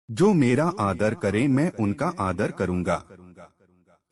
जो मेरा आदर करे मैं उनका आदर करूंगा।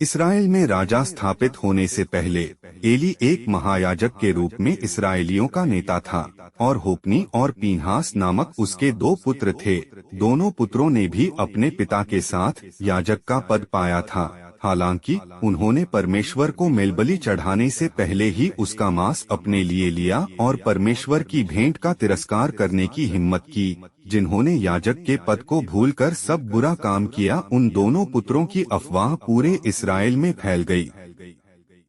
इसराइल में राजा स्थापित होने से पहले एली एक महायाजक के रूप में इसराइलियों का नेता था और होप्नी और पीनहास नामक उसके दो पुत्र थे। दोनों पुत्रों ने भी अपने पिता के साथ याजक का पद पाया था। हालांकि उन्होंने परमेश्वर को मेलबलि चढ़ाने से पहले ही उसका मांस अपने लिए लिया और परमेश्वर की भेंट का तिरस्कार करने की हिम्मत की। जिन्होंने याजक के पद को भूलकर सब बुरा काम किया, उन दोनों पुत्रों की अफवाह पूरे इसराइल में फैल गई।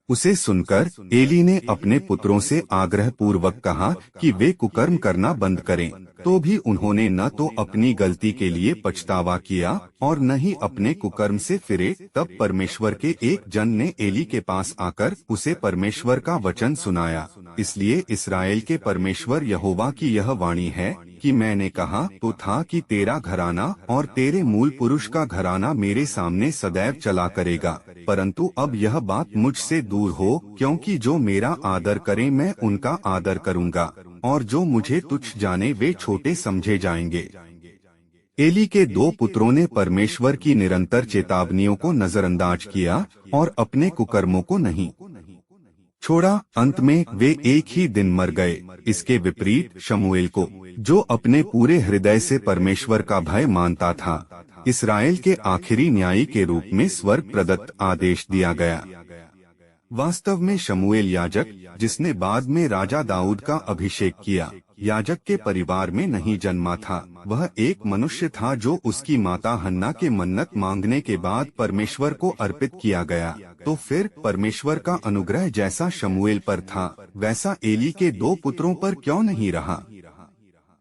उसे सुनकर एली ने अपने पुत्रों से आग्रह पूर्वक कहा कि वे कुकर्म करना बंद करें। तो भी उन्होंने न तो अपनी गलती के लिए पछतावा किया और न ही अपने कुकर्म से फिरे। तब परमेश्वर के एक जन ने एली के पास आकर उसे परमेश्वर का वचन सुनाया। इसलिए इसराइल के परमेश्वर यहोवा की यह वाणी है कि मैंने कहा तो था कि तेरा घराना और तेरे मूल पुरुष का घराना मेरे सामने सदैव चला करेगा, परंतु अब यह बात मुझसे दूर हो, क्योंकि जो मेरा आदर करे मैं उनका आदर करूंगा और जो मुझे तुच्छ जाने वे छोटे समझे जाएंगे। एली के दो पुत्रों ने परमेश्वर की निरंतर चेतावनियों को नजरअंदाज किया और अपने कुकर्मों को नहीं छोड़ा। अंत में वे एक ही दिन मर गए। इसके विपरीत शमूएल को, जो अपने पूरे हृदय से परमेश्वर का भय मानता था, इसराइल के आखिरी न्यायी के रूप में स्वर्ग प्रदत्त आदेश दिया गया। वास्तव में शमूएल याजक, जिसने बाद में राजा दाऊद का अभिषेक किया, याजक के परिवार में नहीं जन्मा था। वह एक मनुष्य था जो उसकी माता हन्ना के मन्नत मांगने के बाद परमेश्वर को अर्पित किया गया। तो फिर परमेश्वर का अनुग्रह जैसा शमूएल पर था, वैसा एली के दो पुत्रों पर क्यों नहीं रहा?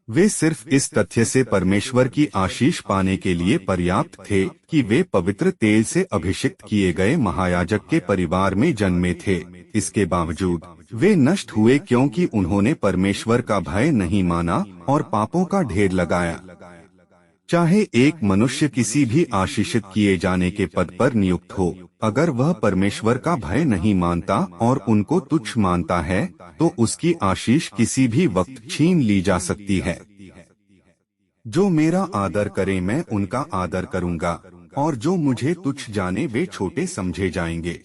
वे सिर्फ इस तथ्य से परमेश्वर की आशीष पाने के लिए पर्याप्त थे कि वे पवित्र तेल से अभिषिक्त किए गए महायाजक के परिवार में जन्मे थे। इसके बावजूद वे नष्ट हुए क्योंकि उन्होंने परमेश्वर का भय नहीं माना और पापों का ढेर लगाया। चाहे एक मनुष्य किसी भी आशीषित किए जाने के पद पर नियुक्त हो, अगर वह परमेश्वर का भय नहीं मानता और उनको तुच्छ मानता है, तो उसकी आशीष किसी भी वक्त छीन ली जा सकती है। जो मेरा आदर करे मैं उनका आदर करूंगा और जो मुझे तुच्छ जाने वे छोटे समझे जाएंगे।